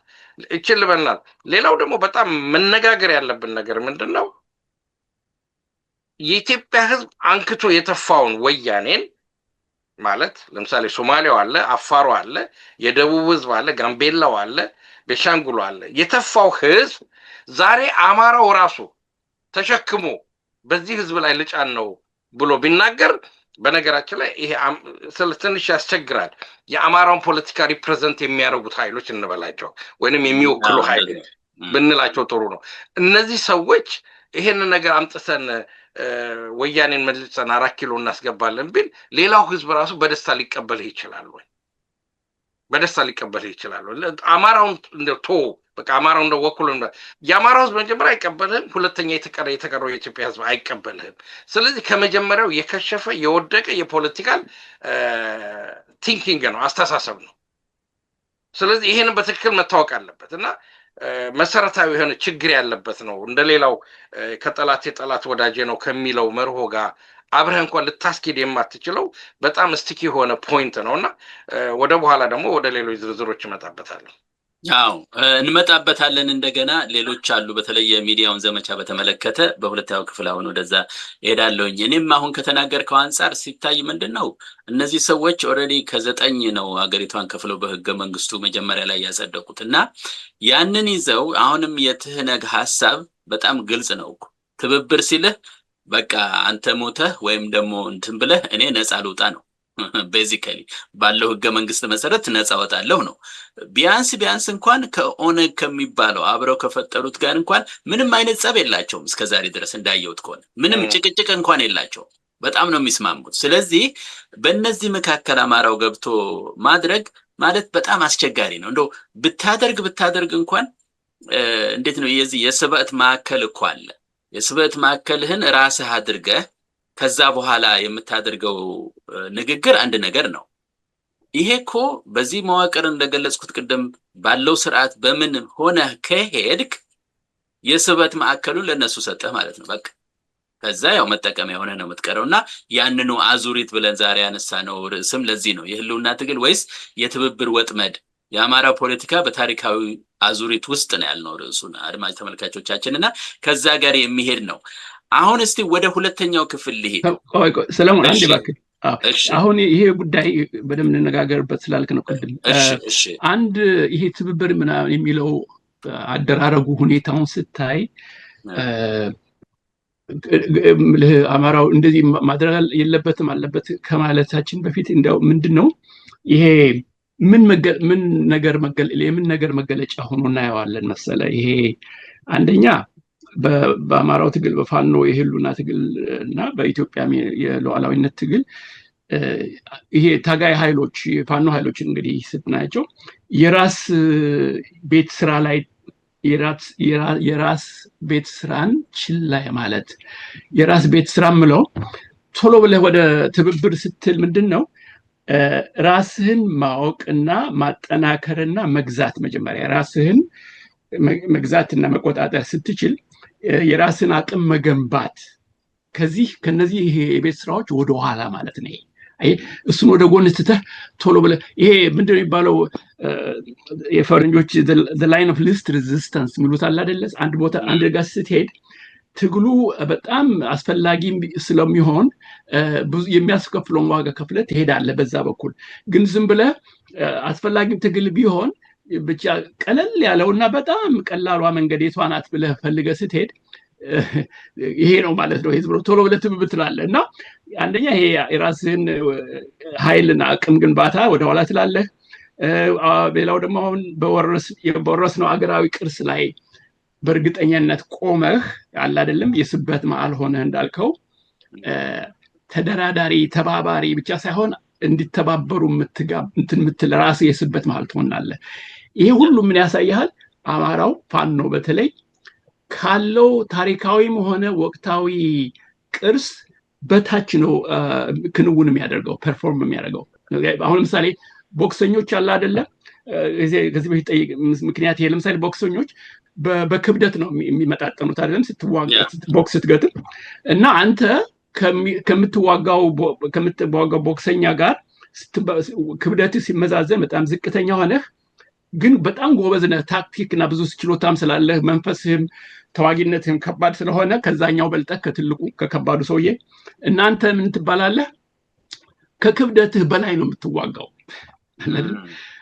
እችል በልናል። ሌላው ደግሞ በጣም መነጋገር ያለብን ነገር ምንድነው? የኢትዮጵያ ህዝብ አንክቶ የተፋውን ወያኔን ማለት ለምሳሌ ሶማሌው አለ፣ አፋሩ አለ፣ የደቡብ ህዝብ አለ፣ ጋምቤላው አለ፣ ቤሻንጉሉ አለ። የተፋው ህዝብ ዛሬ አማራው ራሱ ተሸክሞ በዚህ ህዝብ ላይ ልጫን ነው ብሎ ቢናገር በነገራችን ላይ ይሄ ትንሽ ያስቸግራል። የአማራውን ፖለቲካ ሪፕሬዘንት የሚያደርጉት ኃይሎች እንበላቸው ወይንም የሚወክሉ ኃይሎች ብንላቸው ጥሩ ነው። እነዚህ ሰዎች ይሄንን ነገር አምጥተን ወያኔን መልሰን 4 ኪሎ እናስገባለን ቢል ሌላው ህዝብ ራሱ በደስታ ሊቀበልህ ይችላል ወይ? በደስታ ሊቀበልህ ይችላል። አማራውን እንደው በቃ አማራው እንደው ወክሎ የአማራው ህዝብ መጀመሪያ አይቀበልህም፣ ሁለተኛ የተቀረው የኢትዮጵያ ህዝብ አይቀበልህም። ስለዚህ ከመጀመሪያው የከሸፈ የወደቀ የፖለቲካል ቲንኪንግ ነው፣ አስተሳሰብ ነው። ስለዚህ ይሄንን በትክክል መታወቅ አለበት እና መሰረታዊ የሆነ ችግር ያለበት ነው። እንደሌላው ከጠላት የጠላት ወዳጄ ነው ከሚለው መርሆ ጋር አብረህ እንኳን ልታስኬድ የማትችለው በጣም ስቲኪ የሆነ ፖይንት ነውና ወደ በኋላ ደግሞ ወደ ሌሎች ዝርዝሮች እመጣበታለሁ። አዎ እንመጣበታለን። እንደገና ሌሎች አሉ። በተለይ የሚዲያውን ዘመቻ በተመለከተ በሁለተኛው ክፍል አሁን ወደዛ እሄዳለሁኝ። እኔም አሁን ከተናገርከው አንጻር ሲታይ ምንድነው እነዚህ ሰዎች ኦልሬዲ ከ9 ነው አገሪቷን ከፍለው በህገ መንግስቱ መጀመሪያ ላይ ያጸደቁት እና ያንን ይዘው አሁንም የትህነግ ሐሳብ በጣም ግልጽ ነው። ትብብር ሲልህ በቃ አንተ ሞተህ ወይም ደግሞ እንትን ብለህ እኔ ነፃ ልውጣ ነው። ቤዚካሊ ባለው ህገ መንግስት መሰረት ነፃ ወጣለሁ ነው። ቢያንስ እንኳን ከኦነግ ከሚባለው አብረው ከፈጠሩት ጋር እንኳን ምንም አይነት ጸብ የላቸውም እስከዛሬ ድረስ እንዳየሁት ከሆነ ምንም ጭቅጭቅ እንኳን የላቸውም። በጣም ነው የሚስማሙት። ስለዚህ በእነዚህ መካከል አማራው ገብቶ ማድረግ ማለት በጣም አስቸጋሪ ነው። እንደው ብታደርግ እንኳን እንዴት ነው የዚህ የስብዕት ማዕከል እኮ አለ። የስብዕት ማዕከልህን ራስህ አድርገህ ከዛ በኋላ የምታደርገው ንግግር አንድ ነገር ነው። ይሄ እኮ በዚህ መዋቅር እንደገለጽኩት ቅድም ባለው ስርዓት በምን ሆነ ከሄድክ የስብዕት ማዕከሉን ለነሱ ሰጠህ ማለት ነው። በቃ ከዛ ያው መጠቀሚያ ሆነ ነው የምትቀረውና ያንኑ አዙሪት ብለን ዛሬ ያነሳነው ርዕስም ለዚህ ነው። የህልውና ትግል ወይስ የትብብር ወጥመድ? የአማራ ፖለቲካ በታሪካዊ አዙሪት ውስጥ ነው ያልነው ርዕሱን አድማጭ ተመልካቾቻችንና ከዛ ጋር የሚሄድ ነው። አሁን እስቲ ወደ ሁለተኛው ክፍል ልሂድ። ሰለሞን አንድ ባክ አሁን ይሄ ጉዳይ በደንብ እንነጋገርበት ስላልክ ነው ቅድም አንድ ይሄ ትብብር ምናምን የሚለው አደራረጉ ሁኔታውን ስታይ አማራው እንደዚህ ማድረግ የለበትም አለበት ከማለታችን በፊት እንደው ምንድነው ይሄ ምን ነገር መገለጫ ሆኖ እናየዋለን መሰለ። ይሄ አንደኛ በአማራው ትግል በፋኖ የህልውና ትግል እና በኢትዮጵያ የሉዓላዊነት ትግል ይሄ ታጋይ ኃይሎች የፋኖ ኃይሎች እንግዲህ ስትናያቸው የራስ ቤት ስራ ላይ የራስ ቤት ስራን ችላ ማለት የራስ ቤት ስራ ምለው ቶሎ ብለህ ወደ ትብብር ስትል ምንድነው ራስህን ማወቅና ማጠናከርና መግዛት መጀመሪያ ራስህን መግዛትና መቆጣጠር ስትችል የራስን አቅም መገንባት ከነዚህ የቤት ስራዎች ወደ ኋላ ማለት ነው። እሱን ወደ ጎን ስትተህ ቶሎ ብለህ ይሄ ምንድነው የሚባለው የፈረንጆች the line of least resistance የሚሉት አለ አይደለ? አንድ ቦታ አንድ ጋር ስትሄድ ትግሉ በጣም አስፈላጊ ስለሚሆን የሚያስከፍለውን ዋጋ ከፍለህ ትሄዳለህ በዛ በኩል። ግን ዝም ብለህ አስፈላጊም ትግል ቢሆን ብቻ ቀለል ያለውና በጣም ቀላሏ መንገድ የቷ ናት ብለህ ፈልገህ ስትሄድ ይሄ ነው ማለት ነው። ህዝብ ቶሎ ብለህ ትብብር ትላለህ እና አንደኛ ይሄ የራስህን ኃይልና አቅም ግንባታ ወደ ኋላ ትላለህ። ሌላው ደግሞ አሁን በወረስነው አገራዊ ቅርስ ላይ በእርግጠኛነት ቆመህ ያለ አይደለም የስበት መዓል ሆነህ እንዳልከው ተደራዳሪ ተባባሪ ብቻ ሳይሆን እንዲተባበሩ ምትል ራስ የስበት መዓል ትሆናለህ። ይሄ ሁሉ ምን ያሳያል? አማራው ፋኖ በተለይ ካለው ታሪካዊም ሆነ ወቅታዊ ቅርስ በታች ነው ክንውን የሚያደርገው ፐርፎርም የሚያደርገው። አሁን ለምሳሌ ቦክሰኞች አለ አይደለ? ከዚህ በፊት ምክንያት ይሄ ለምሳሌ ቦክሰኞች በክብደት ነው የሚመጣጠኑት አይደለም ቦክስ ስትገጥም እና አንተ ከምትዋጋው ቦክሰኛ ጋር ክብደት ሲመዛዘን በጣም ዝቅተኛ ሆነህ ግን በጣም ጎበዝ ነህ ታክቲክ እና ብዙ ችሎታም ስላለህ መንፈስህም ተዋጊነትህም ከባድ ስለሆነ ከዛኛው በልጠህ ከትልቁ ከከባዱ ሰውዬ እናንተ ምን ትባላለህ ከክብደትህ በላይ ነው የምትዋጋው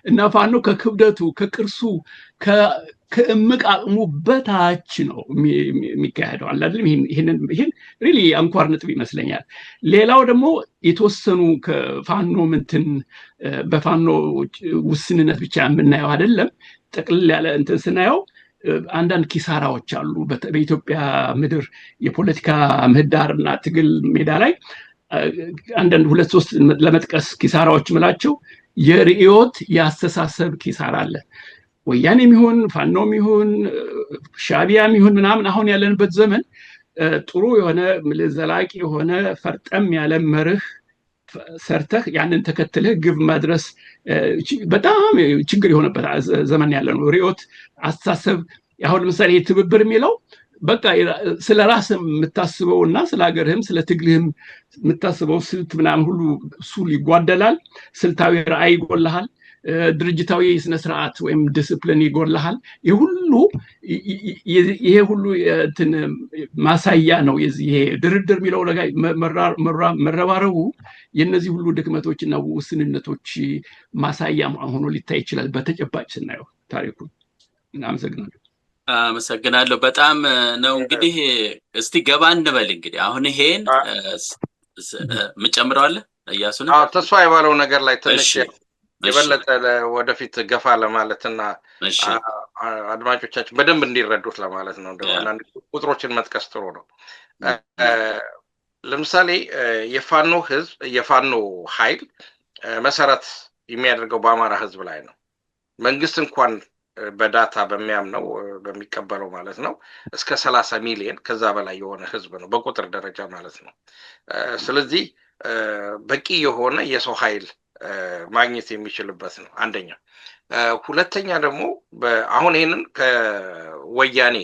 እና ፋኖ ከክብደቱ ከቅርሱ ከእምቅ አቅሙ በታች ነው የሚካሄደው አይደለም። ይሄን ሪሊ አንኳር ነጥብ ይመስለኛል። ሌላው ደግሞ የተወሰኑ ከፋኖ በፋኖ ውስንነት ብቻ የምናየው አይደለም። ጠቅልል ያለ እንትን ስናየው አንዳንድ ኪሳራዎች አሉ። በኢትዮጵያ ምድር የፖለቲካ ምህዳርና ትግል ሜዳ ላይ አንዳንድ 2-3 ለመጥቀስ ኪሳራዎች ምላቸው የርዕዮት ያስተሳሰብ ኪሳራ አለ። ወያኔም ይሁን ፋኖም ይሁን ሻዕቢያም ይሁን ምናምን አሁን ያለንበት ዘመን ጥሩ የሆነ ዘላቂ የሆነ ፈርጠም ያለ መርህ ሰርተህ ያንን ተከትለህ ግብ ማድረስ በጣም ችግር የሆነበት ዘመን ያለ ነው። ርዕዮት አስተሳሰብ አሁን ለምሳሌ ትብብር የሚለው በቃ ስለ ራስህ የምታስበውና ስለ ሀገርህም ስለ ትግልህም የምታስበው ስልት ምናምን ሁሉ እሱ ይጓደላል። ስልታዊ ራዕይ ይጎልሃል። ድርጅታዊ ስነ ስርዓት ወይም ዲስፕሊን ይጎልሃል። ይሄ ሁሉ ማሳያ ነው። ይሄ ድርድር የሚለው ነገር መረባረቡ የነዚህ ሁሉ ድክመቶችና ውስንነቶች ማሳያ ሆኖ ሊታይ ይችላል በተጨባጭ ስናየው ታሪኩን። እናመሰግናለሁ። አመሰግናለሁ በጣም ነው። እንግዲህ እስቲ ገባ እንበል። እንግዲህ አሁን ይሄን ምጨምረዋለህ እያሱ ነው። ተስፋ የባለው ነገር ላይ ትንሽ የበለጠ ወደፊት ገፋ ለማለትና አድማጮቻችን በደንብ እንዲረዱት ለማለት ነው። እንደው አንዳንድ ቁጥሮችን መጥቀስ ጥሩ ነው። ለምሳሌ የፋኖ ኃይል መሰረት የሚያደርገው በአማራ ህዝብ ላይ ነው። መንግስት እንኳን በዳታ በሚያምነው በሚቀበለው ማለት ነው እስከ 30 ሚሊዮን ከዛ በላይ የሆነ ህዝብ ነው በቁጥር ደረጃ ማለት ነው። ስለዚህ በቂ የሆነ የሰው ኃይል ማግኘት የሚችልበት ነው አንደኛ። ሁለተኛ ደግሞ አሁን ይሄንን ከወያኔ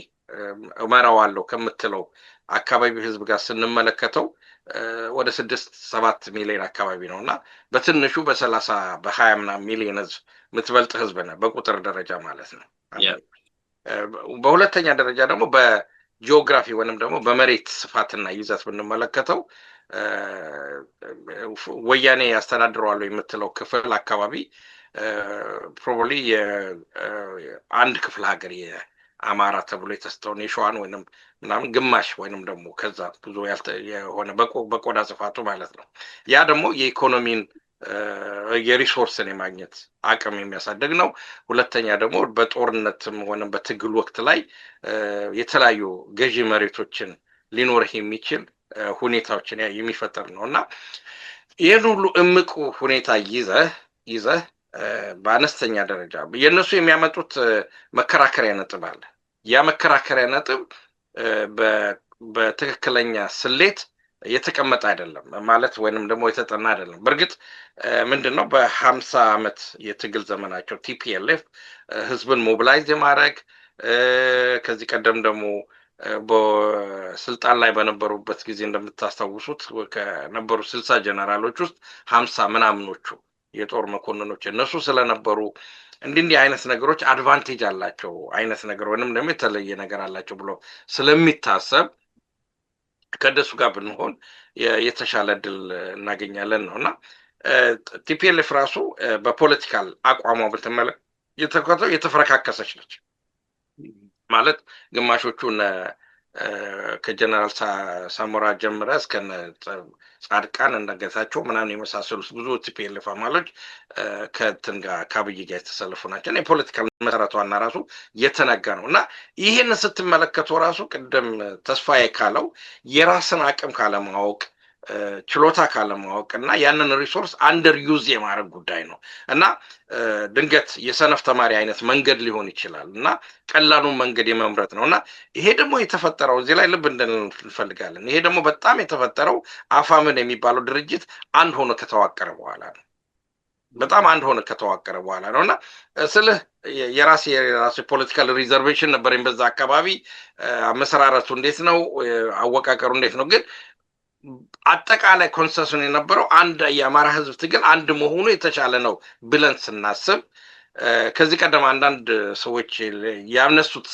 እመራዋለሁ ከምትለው አካባቢ ህዝብ ጋር ስንመለከተው ወደ 6-7 ሚሊዮን አካባቢ ነውና በትንሹ በ20 ምናምን ሚሊዮን ህዝብ የምትበልጥ ህዝብ ነው በቁጥር ደረጃ ማለት ነው። በሁለተኛ ደረጃ ደግሞ በጂኦግራፊ ወይንም ደግሞ በመሬት ስፋትና ይዘት ብንመለከተው ወያኔ ያስተዳድረዋል የምትለው ክፍል አካባቢ ፕሮባብሊ አንድ ክፍለ ሀገር የአማራ ተብሎ የተሰጠውን የሸዋን ወይንም ምናምን ግማሽ ወይንም ደግሞ ከዛ ብዙ የሆነ በቆዳ ስፋቱ ማለት ነው። ያ ደግሞ የኢኮኖሚን የሪሶርስን የማግኘት አቅም የሚያሳድግ ነው። ሁለተኛ ደግሞ በጦርነትም ሆነ በትግል ወቅት ላይ የተለያዩ ገዢ መሬቶችን ሊኖርህ የሚችል ሁኔታዎችን የሚፈጠር ነው እና ይህን ሁሉ እምቁ ሁኔታ ይዘህ በአነስተኛ ደረጃ የእነሱ የሚያመጡት መከራከሪያ ነጥብ አለ። ያ መከራከሪያ ነጥብ በትክክለኛ ስሌት የተቀመጠ አይደለም ማለት ወይንም ደግሞ የተጠና አይደለም። በእርግጥ ምንድነው በ50 ዓመት የትግል ዘመናቸው ቲፒኤልኤፍ ህዝብን ሞቢላይዝ የማድረግ ከዚህ ቀደም ደግሞ በስልጣን ላይ በነበሩበት ጊዜ እንደምታስታውሱት ከነበሩ 60 ጀነራሎች ውስጥ 50 ምናምኖቹ የጦር መኮንኖች እነሱ ስለነበሩ እንዲህ አይነት ነገሮች አድቫንቴጅ አላቸው አይነት ነገር ወይንም ደግሞ የተለየ ነገር አላቸው ብሎ ስለሚታሰብ ከደሱ ጋር ብንሆን የተሻለ ድል እናገኛለን ነውና ቲፒኤልኤፍ ራሱ በፖለቲካል አቋሟ ብትመለከተው የተፈረካከሰች ነች ማለት ግማሾቹን ከጀነራል ሳሞራ ጀምረ እስከ ጻድቃን እንደገታቸው ምናምን የመሳሰሉት ብዙ ቲፒኤልኤፍ አማሎች ከእንትን ጋር ከአብይ ጋር የተሰለፉ ናቸው። የፖለቲካል መሰረቷና ራሱ የተነጋ ነው እና ይህን ስትመለከቱ ራሱ ቅድም ተስፋዬ ካለው የራስን አቅም ካለማወቅ ችሎታ ካለማወቅ እና ያንን ሪሶርስ አንደር ዩዝ የማድረግ ጉዳይ ነው እና ድንገት የሰነፍ ተማሪ አይነት መንገድ ሊሆን ይችላል እና ቀላሉን መንገድ የመምረጥ ነው እና ይሄ ደግሞ የተፈጠረው እዚህ ላይ ልብ እንፈልጋለን። ይሄ ደግሞ በጣም የተፈጠረው አፋምን የሚባለው ድርጅት አንድ ሆኖ ከተዋቀረ በኋላ ነው። በጣም አንድ ሆኖ ከተዋቀረ በኋላ ነውና ስልህ የራሴ ፖለቲካል ሪዘርቬሽን ነበረኝ በዛ አካባቢ። አመሰራረቱ እንዴት ነው? አወቃቀሩ እንዴት ነው? ግን አጠቃላይ ኮንሰንሰስ የነበረው አንድ የአማራ ህዝብ ትግል አንድ መሆኑ የተሻለ ነው ብለን ስናስብ ከዚህ ቀደም አንዳንድ ሰዎች ያነሱት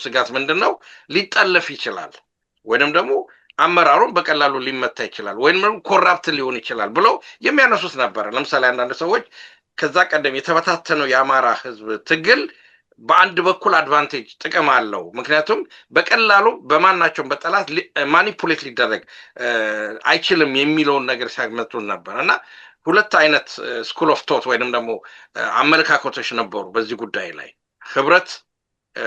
ስጋት ምንድነው? ሊጠለፍ ይችላል ወይንም ደግሞ አመራሩን በቀላሉ ሊመታ ይችላል ወይንም ደግሞ ኮራፕት ሊሆን ይችላል ብለው የሚያነሱት ነበር። ለምሳሌ አንዳንድ ሰዎች ከዛ ቀደም የተበታተነው የአማራ ህዝብ ትግል በአንድ በኩል አድቫንቴጅ ጥቅም አለው። ምክንያቱም በቀላሉ በማናቸውም በጠላት ማኒፑሌት ሊደረግ አይችልም የሚለውን ነገር ሲያመጡን ነበር እና ሁለት አይነት ስኩል ኦፍ ቶት ወይንም ደግሞ አመለካከቶች ነበሩ በዚህ ጉዳይ ላይ። ህብረት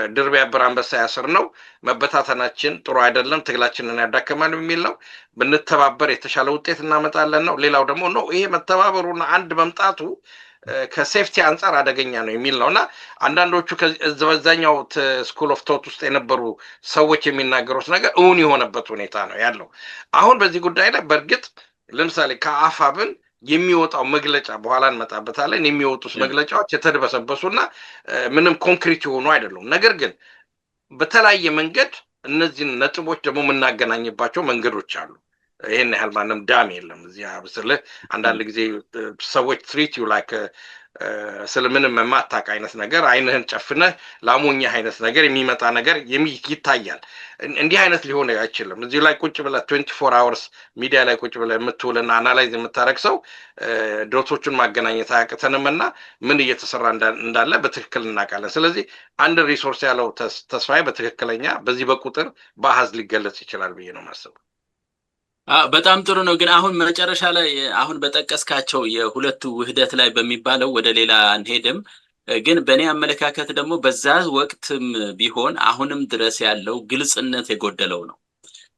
ድር ቢያብር አንበሳ ያስር ነው፣ መበታተናችን ጥሩ አይደለም፣ ትግላችንን ያዳክማል የሚል ነው። ብንተባበር የተሻለ ውጤት እናመጣለን ነው። ሌላው ደግሞ ነው ይሄ መተባበሩና አንድ መምጣቱ ከሴፍቲ አንጻር አደገኛ ነው የሚል ነው እና አንዳንዶቹ በዛኛው ስኩል ኦፍ ቶት ውስጥ የነበሩ ሰዎች የሚናገሩት ነገር እውን የሆነበት ሁኔታ ነው ያለው። አሁን በዚህ ጉዳይ ላይ በእርግጥ ለምሳሌ ከአፋብን የሚወጣው መግለጫ በኋላ እንመጣበታለን። የሚወጡት መግለጫዎች የተደበሰበሱና ምንም ኮንክሪት የሆኑ አይደሉም። ነገር ግን በተለያየ መንገድ እነዚህን ነጥቦች ደግሞ የምናገናኝባቸው መንገዶች አሉ። ይሄን ያህል ማንም ዳም የለም እዚህ አብስልህ አንዳንድ ጊዜ ሰዎች ትሪት ዩ ላይክ ስለምንም የማታውቅ አይነት ነገር አይንህን ጨፍነህ ላሞኛህ አይነት ነገር የሚመጣ ነገር ይታያል። እንዲህ አይነት ሊሆን አይችልም። እዚህ ላይ ቁጭ ብለህ 24 hours ሚዲያ ላይ ቁጭ ብለህ የምትውልና አናላይዝ የምታደርግ ሰው ዶቶቹን ማገናኘት አያቅተንም እና ምን እየተሰራ እንዳለ በትክክል እናውቃለን። ስለዚህ አንድ ሪሶርስ ያለው ተስፋዬ በትክክለኛ በዚህ በቁጥር በአሃዝ ሊገለጽ ይችላል ብዬ ነው የማስበው። በጣም ጥሩ ነው። ግን አሁን መጨረሻ ላይ አሁን በጠቀስካቸው የሁለቱ ውህደት ላይ በሚባለው ወደ ሌላ አንሄድም። ግን በእኔ አመለካከት ደግሞ በዛ ወቅትም ቢሆን አሁንም ድረስ ያለው ግልጽነት የጎደለው ነው።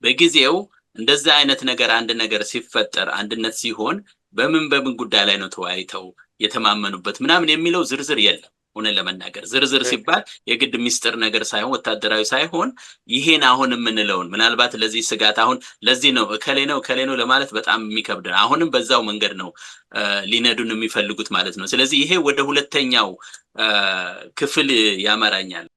በጊዜው እንደዛ አይነት ነገር አንድ ነገር ሲፈጠር አንድነት ሲሆን በምን ጉዳይ ላይ ነው ተወያይተው የተማመኑበት ምናምን የሚለው ዝርዝር የለም። ሆነ ለመናገር ዝርዝር ሲባል የግድ ሚስጥር ነገር ሳይሆን ወታደራዊ ሳይሆን ይሄን አሁን የምንለውን ምናልባት ለዚህ ስጋት አሁን ለዚህ ነው ከሌ ነው ለማለት በጣም የሚከብድ አሁንም በዛው መንገድ ነው ሊነዱን የሚፈልጉት ማለት ነው። ስለዚህ ይሄ ወደ ሁለተኛው ክፍል ያመራኛል።